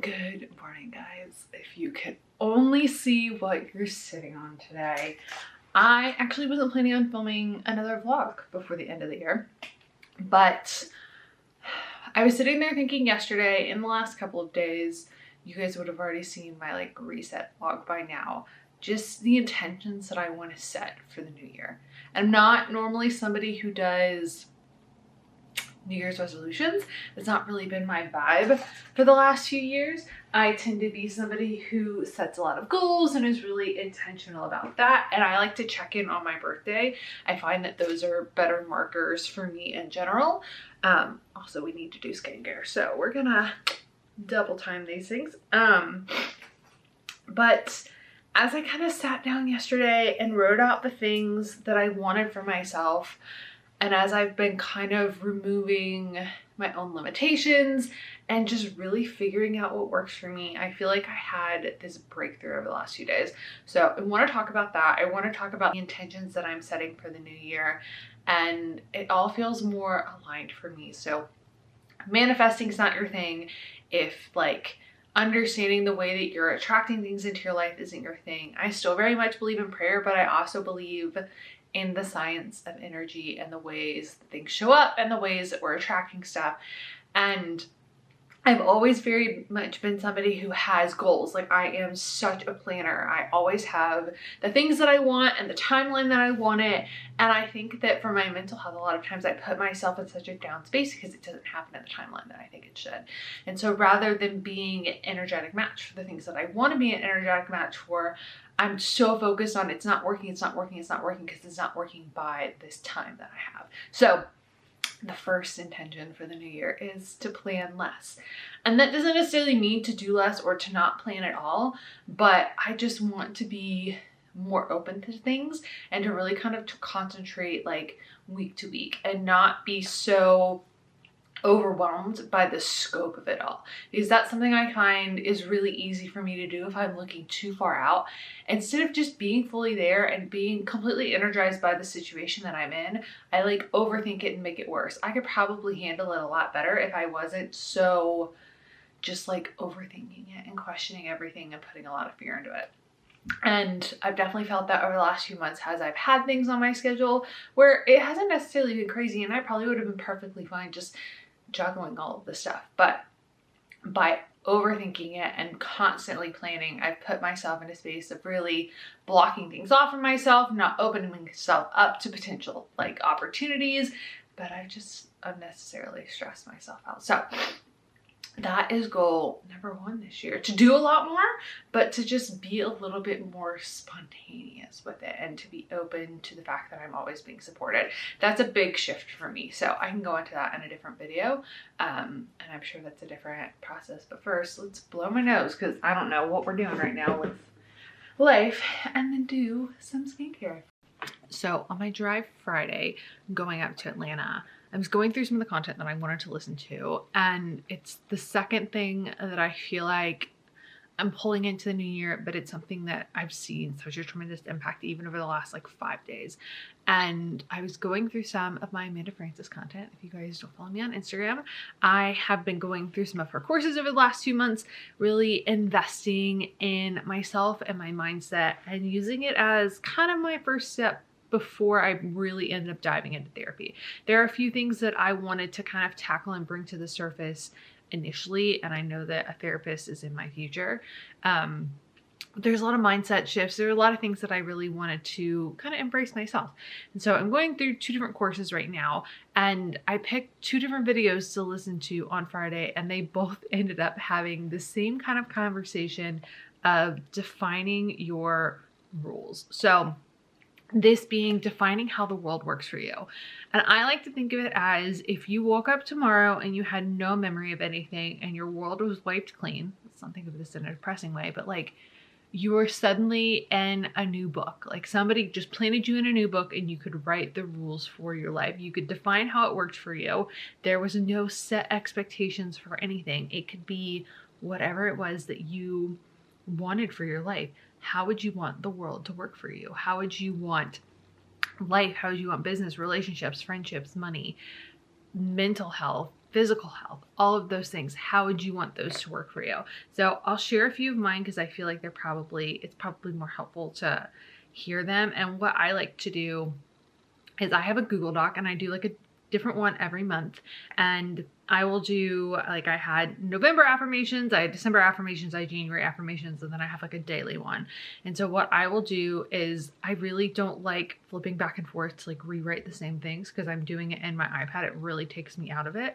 Good morning, guys. If you could only see what you're sitting on today. I actually wasn't planning on filming another vlog before the end of the year, but I was sitting there thinking yesterday, in the last couple of days, you guys would have already seen my like reset vlog by now, just the intentions that I want to set for the new year. I'm not normally somebody who does New Year's resolutions. It's not really been my vibe for the last few years. I tend to be somebody who sets a lot of goals and is really intentional about that. And I like to check in on my birthday. I find that those are better markers for me in general. Also, we need to do skincare, so we're gonna double time these things. But as I kind of sat down yesterday and wrote out the things that I wanted for myself, and as I've been kind of removing my own limitations and just really figuring out what works for me, I feel like I had this breakthrough over the last few days. So I want to talk about that. I want to talk about the intentions that I'm setting for the new year, and it all feels more aligned for me. So manifesting is not your thing. If like understanding the way that you're attracting things into your life isn't your thing, I still very much believe in prayer, but I also believe in the science of energy and the ways that things show up and the ways that we're attracting stuff. And I've always very much been somebody who has goals. Like, I am such a planner. I always have the things that I want and the timeline that I want it. And I think that for my mental health, a lot of times I put myself in such a down space because it doesn't happen at the timeline that I think it should. And so rather than being an energetic match for the things that I want to be an energetic match for, I'm so focused on it's not working because it's not working by this time that I have. So the first intention for the new year is to plan less. And that doesn't necessarily mean to do less or to not plan at all, but I just want to be more open to things and to really kind of to concentrate like week to week and not be so overwhelmed by the scope of it all, because that's something I find is really easy for me to do if I'm looking too far out. Instead of just being fully there and being completely energized by the situation that I'm in, I like overthink it and make it worse. I could probably handle it a lot better if I wasn't so just like overthinking it and questioning everything and putting a lot of fear into it. And I've definitely felt that over the last few months as I've had things on my schedule where it hasn't necessarily been crazy, and I probably would have been perfectly fine just juggling all of this stuff. But by overthinking it and constantly planning, I've put myself in a space of really blocking things off from myself, not opening myself up to potential like opportunities, but I've just unnecessarily stressed myself out. So that is goal number one this year, to do a lot more, but to just be a little bit more spontaneous with it and to be open to the fact that I'm always being supported. That's a big shift for me. So I can go into that in a different video. And I'm sure that's a different process. But first, let's blow my nose because I don't know what we're doing right now with life, and then do some skincare. So on my drive Friday, going up to Atlanta, I was going through some of the content that I wanted to listen to, and it's the second thing that I feel like I'm pulling into the new year, but it's something that I've seen such a tremendous impact even over the last like 5 days. And I was going through some of my Amanda Francis content. If you guys don't follow me on Instagram, I have been going through some of her courses over the last few months, really investing in myself and my mindset and using it as kind of my first step before I really ended up diving into therapy. There are a few things that I wanted to kind of tackle and bring to the surface initially, and I know that a therapist is in my future. There's a lot of mindset shifts. There are a lot of things that I really wanted to kind of embrace myself. And so I'm going through 2 different courses right now, and I picked 2 different videos to listen to on Friday, and they both ended up having the same kind of conversation of defining your rules. So this being defining how the world works for you. And I like to think of it as if you woke up tomorrow and you had no memory of anything and your world was wiped clean. Let's not think of this in a depressing way, but like you were suddenly in a new book. Like somebody just planted you in a new book and you could write the rules for your life. You could define how it worked for you. There was no set expectations for anything. It could be whatever it was that you wanted for your life. How would you want the world to work for you? How would you want life? How would you want business, relationships, friendships, money, mental health, physical health, all of those things. How would you want those to work for you? So I'll share a few of mine because I feel like it's probably more helpful to hear them. And what I like to do is I have a Google Doc and I do like a different one every month. And I will do, like, I had November affirmations, I had December affirmations, I had January affirmations, and then I have like a daily one. And so what I will do is I really don't like flipping back and forth to like rewrite the same things because I'm doing it in my iPad. It really takes me out of it.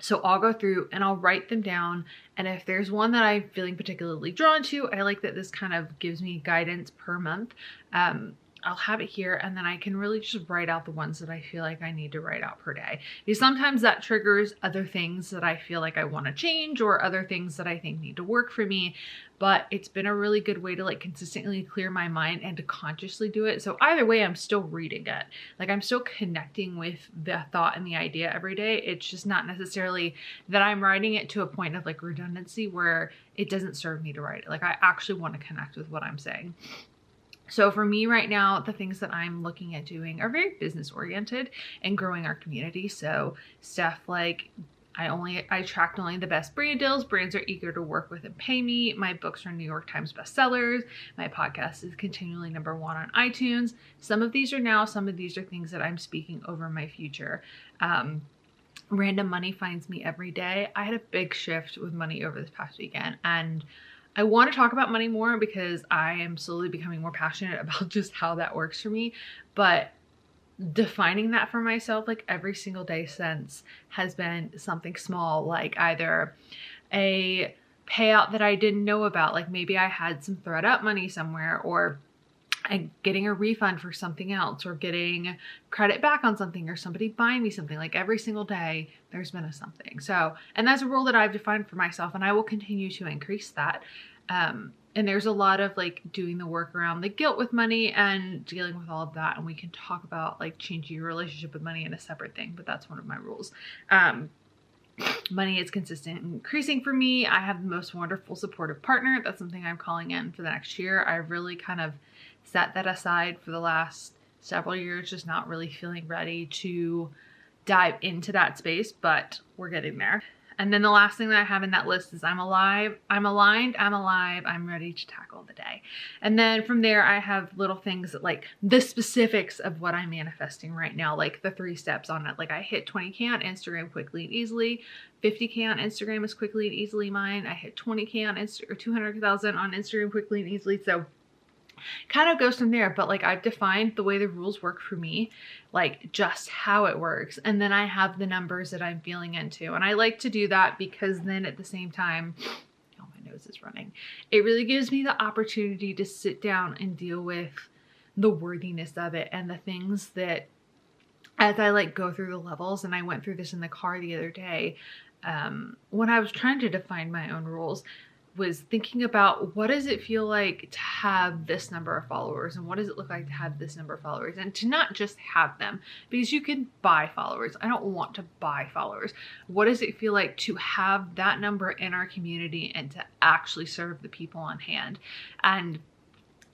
So I'll go through and I'll write them down. And if there's one that I'm feeling particularly drawn to, I like that this kind of gives me guidance per month. I'll have it here, and then I can really just write out the ones that I feel like I need to write out per day. Because sometimes that triggers other things that I feel like I want to change or other things that I think need to work for me. But it's been a really good way to like consistently clear my mind and to consciously do it. So either way, I'm still reading it. Like, I'm still connecting with the thought and the idea every day. It's just not necessarily that I'm writing it to a point of like redundancy where it doesn't serve me to write it. Like, I actually want to connect with what I'm saying. So for me right now, the things that I'm looking at doing are very business oriented and growing our community. So stuff like I tracked only the best brand deals. Brands are eager to work with and pay me. My books are New York Times bestsellers. My podcast is continually #1 on iTunes. Some of these are now, some of these are things that I'm speaking over my future. Random money finds me every day. I had a big shift with money over this past weekend, and I want to talk about money more because I am slowly becoming more passionate about just how that works for me. But defining that for myself, like every single day since, has been something small, like either a payout that I didn't know about, like maybe I had some ThredUp money somewhere, or getting a refund for something else, or getting credit back on something, or somebody buying me something. Like every single day there's been a something. So, and that's a rule that I've defined for myself, and I will continue to increase that. And there's a lot of like doing the work around the guilt with money and dealing with all of that. And we can talk about like changing your relationship with money in a separate thing, but that's one of my rules. Money is consistent and increasing for me. I have the most wonderful supportive partner. That's something I'm calling in for the next year. I really kind of set that aside for the last several years, just not really feeling ready to dive into that space, but we're getting there. And then the last thing that I have in that list is I'm alive, I'm aligned, I'm alive, I'm ready to tackle the day. And then from there, I have little things that like the specifics of what I'm manifesting right now, like the 3 steps on it. Like I hit 20K on Instagram quickly and easily. 50K on Instagram is quickly and easily mine. I hit 20K on Instagram, or 200,000 on Instagram quickly and easily. So kind of goes from there, but like I've defined the way the rules work for me, like just how it works. And then I have the numbers that I'm feeling into. And I like to do that because then at the same time, oh, my nose is running. It really gives me the opportunity to sit down and deal with the worthiness of it and the things that, as I like go through the levels, and I went through this in the car the other day, when I was trying to define my own rules, was thinking about what does it feel like to have this number of followers, and what does it look like to have this number of followers, and to not just have them, because you can buy followers. I don't want to buy followers. What does it feel like to have that number in our community and to actually serve the people on hand? And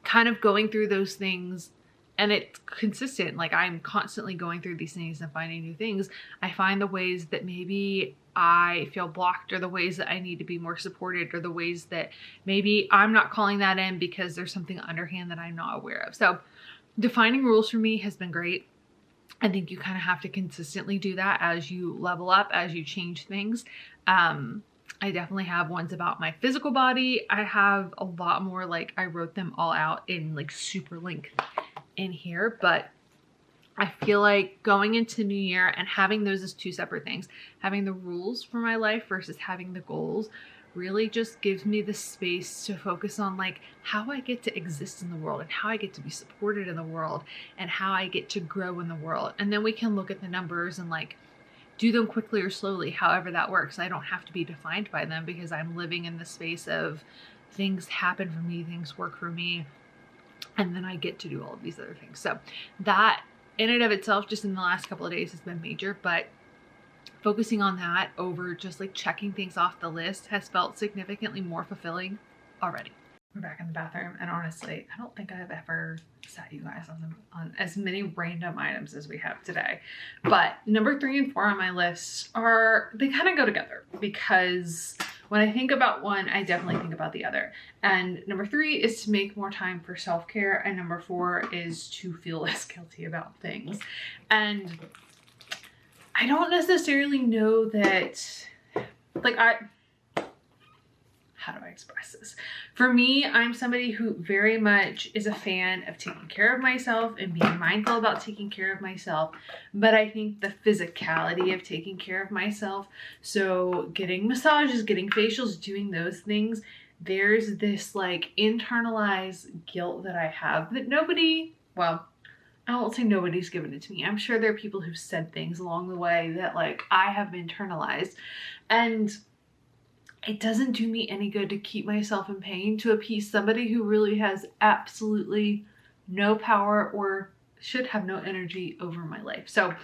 kind of going through those things, and it's consistent. Like I'm constantly going through these things and finding new things. I find the ways that maybe I feel blocked, or the ways that I need to be more supported, or the ways that maybe I'm not calling that in because there's something underhand that I'm not aware of. So defining rules for me has been great. I think you kind of have to consistently do that as you level up, as you change things. I definitely have ones about my physical body. I have a lot more, like I wrote them all out in like super length in here, but I feel like going into New Year and having those as 2 separate things, having the rules for my life versus having the goals, really just gives me the space to focus on like how I get to exist in the world, and how I get to be supported in the world, and how I get to grow in the world. And then we can look at the numbers and like do them quickly or slowly, however that works. I don't have to be defined by them because I'm living in the space of things happen for me, things work for me, and then I get to do all of these other things. So that in and of itself, just in the last couple of days, has been major, but focusing on that over just like checking things off the list has felt significantly more fulfilling already. We're back in the bathroom, and honestly, I don't think I've ever sat you guys on as many random items as we have today. But number 3 and 4 on my list they kind of go together, because when I think about one, I definitely think about the other. And number 3 is to make more time for self-care, and number 4 is to feel less guilty about things. And I don't necessarily know that, like, how do I express this? For me, I'm somebody who very much is a fan of taking care of myself and being mindful about taking care of myself. But I think the physicality of taking care of myself, so getting massages, getting facials, doing those things, there's this like internalized guilt that I have that I won't say nobody's given it to me. I'm sure there are people who've said things along the way that like I have internalized, and it doesn't do me any good to keep myself in pain to appease somebody who really has absolutely no power or should have no energy over my life. So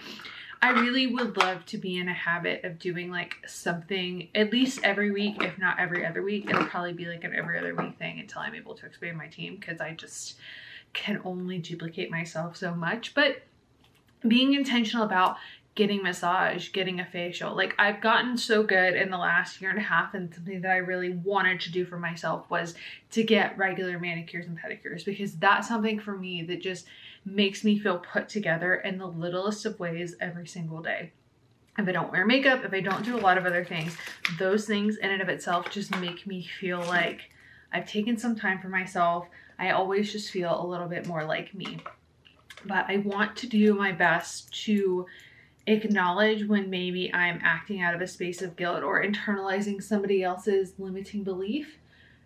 I really would love to be in a habit of doing like something at least every week, if not every other week. It'll probably be like an every other week thing until I'm able to expand my team, because I just can only duplicate myself so much. But being intentional about getting massage, getting a facial. Like, I've gotten so good in the last year and a half, and something that I really wanted to do for myself was to get regular manicures and pedicures, because that's something for me that just makes me feel put together in the littlest of ways every single day. If I don't wear makeup, if I don't do a lot of other things, those things in and of itself just make me feel like I've taken some time for myself. I always just feel a little bit more like me. But I want to do my best to acknowledge when maybe I'm acting out of a space of guilt or internalizing somebody else's limiting belief,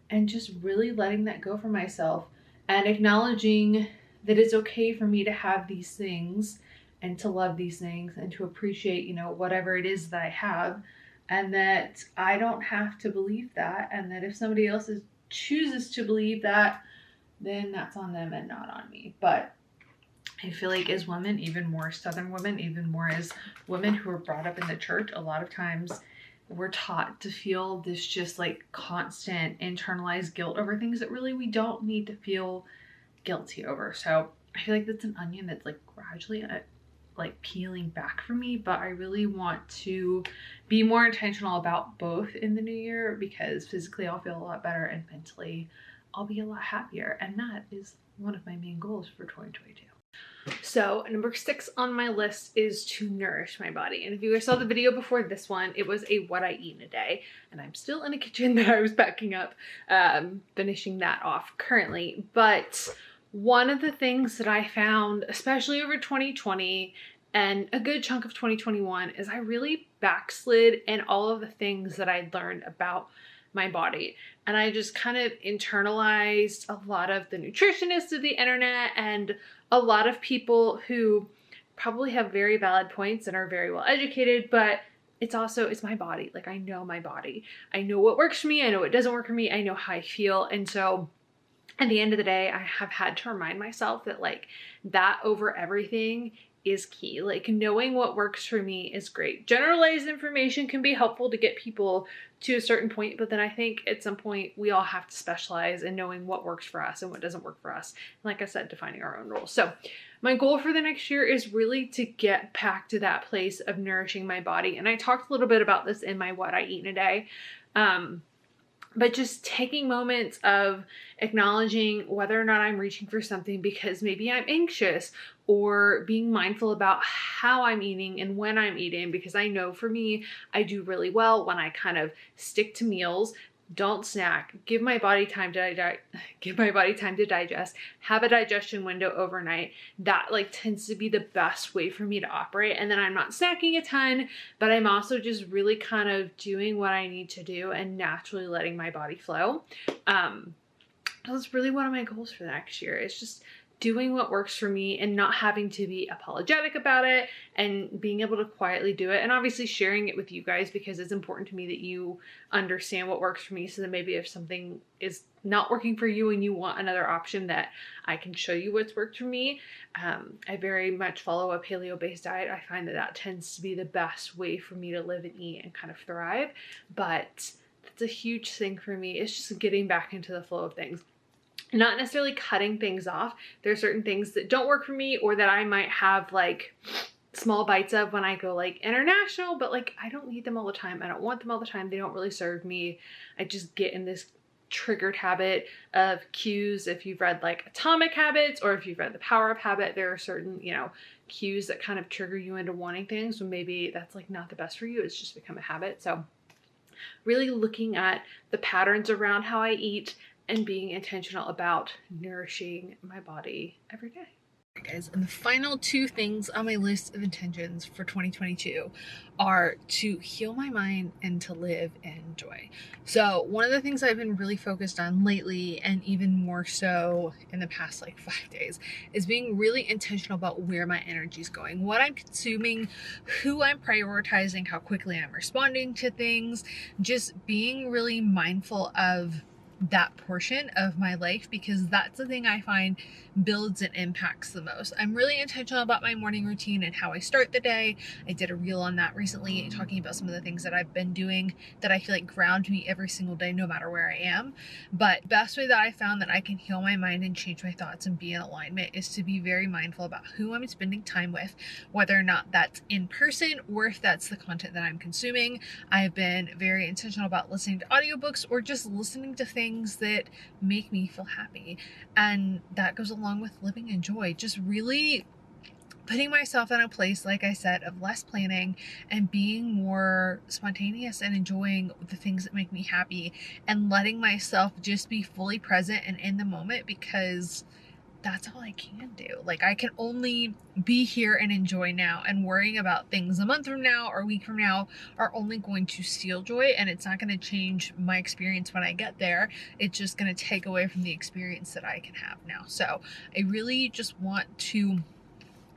and just really letting that go for myself and acknowledging that it's okay for me to have these things and to love these things and to appreciate, you know, whatever it is that I have, and that I don't have to believe that, and that if somebody else chooses to believe that, then that's on them and not on me. But I feel like as women, even more Southern women, even more as women who are brought up in the church, a lot of times we're taught to feel this just like constant internalized guilt over things that really we don't need to feel guilty over. So I feel like that's an onion that's like gradually like peeling back for me, but I really want to be more intentional about both in the new year, because physically I'll feel a lot better and mentally I'll be a lot happier. And that is one of my main goals for 2022. So number 6 on my list is to nourish my body. And if you guys saw the video before this one, it was a what I eat in a day. And I'm still in a kitchen that I was packing up, finishing that off currently. But one of the things that I found, especially over 2020 and a good chunk of 2021, is I really backslid in all of the things that I'd learned about my body. And I just kind of internalized a lot of the nutritionists of the internet and a lot of people who probably have very valid points and are very well educated, but it's my body. Like, I know my body. I know what works for me. I know what doesn't work for me. I know how I feel. And so at the end of the day, I have had to remind myself that like that over everything is key. Like, knowing what works for me is great. Generalized information can be helpful to get people to a certain point, but then I think at some point we all have to specialize in knowing what works for us and what doesn't work for us. And like I said, defining our own rules. So my goal for the next year is really to get back to that place of nourishing my body. And I talked a little bit about this in my what I eat in a day. But just taking moments of acknowledging whether or not I'm reaching for something because maybe I'm anxious, or being mindful about how I'm eating and when I'm eating, because I know for me, I do really well when I kind of stick to meals, don't snack, give my body time to digest, have a digestion window overnight. That like tends to be the best way for me to operate. And then I'm not snacking a ton, but I'm also just really kind of doing what I need to do and naturally letting my body flow. That's really one of my goals for the next year. It's just doing what works for me and not having to be apologetic about it, and being able to quietly do it, and obviously sharing it with you guys, because it's important to me that you understand what works for me, so that maybe if something is not working for you and you want another option, that I can show you what's worked for me. I very much follow a paleo-based diet. I find that that tends to be the best way for me to live and eat and kind of thrive, but that's a huge thing for me. It's just getting back into the flow of things. not necessarily cutting things off. There are certain things that don't work for me, or that I might have like small bites of when I go like international, but like I don't need them all the time. I don't want them all the time. They don't really serve me. I just get in this triggered habit of cues. If you've read like Atomic Habits, or if you've read The Power of Habit, there are certain, you know, cues that kind of trigger you into wanting things. So maybe that's like not the best for you. It's just become a habit. So really looking at the patterns around how I eat and being intentional about nourishing my body every day. Alright guys, and the final two things on my list of intentions for 2022 are to heal my mind and to live in joy. So one of the things I've been really focused on lately, and even more so in the past like 5 days, is being really intentional about where my energy is going, what I'm consuming, who I'm prioritizing, how quickly I'm responding to things, just being really mindful of that portion of my life, because that's the thing I find builds and impacts the most. I'm really intentional about my morning routine and how I start the day. I did a reel on that recently, talking about some of the things that I've been doing that I feel like ground me every single day, no matter where I am. But best way that I found that I can heal my mind and change my thoughts and be in alignment is to be very mindful about who I'm spending time with, whether or not that's in person or if that's the content that I'm consuming. I've been very intentional about listening to audiobooks or just listening to things that make me feel happy. And that goes along with living in joy, just really putting myself in a place, like I said, of less planning and being more spontaneous and enjoying the things that make me happy, and letting myself just be fully present and in the moment, because that's all I can do. Like, I can only be here and enjoy now, and worrying about things a month from now or a week from now are only going to steal joy, and it's not going to change my experience when I get there. It's just going to take away from the experience that I can have now. So I really just want to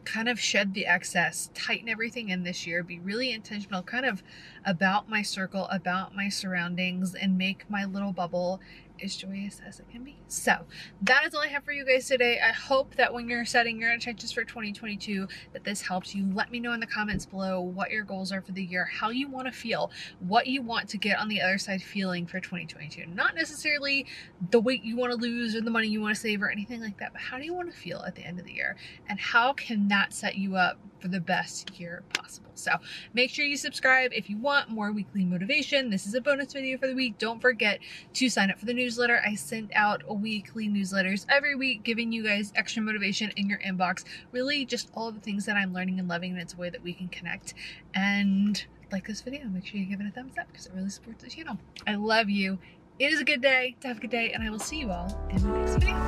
kind of shed the excess, tighten everything in this year, be really intentional kind of about my circle, about my surroundings, and make my little bubble as joyous as it can be. So that is all I have for you guys today. I hope that when you're setting your intentions for 2022, that this helps you. Let me know in the comments below what your goals are for the year, how you want to feel, what you want to get on the other side feeling for 2022. Not necessarily the weight you want to lose or the money you want to save or anything like that, but how do you want to feel at the end of the year? And how can that set you up for the best year possible? So make sure you subscribe if you want more weekly motivation. This is a bonus video for the week. Don't forget to sign up for the newsletter. I send out weekly newsletters every week, giving you guys extra motivation in your inbox. Really just all of the things that I'm learning and loving, and it's a way that we can connect. And like this video, make sure you give it a thumbs up because it really supports the channel. I love you. It is a good day to have a good day, and I will see you all in the next video.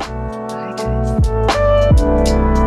Bye guys.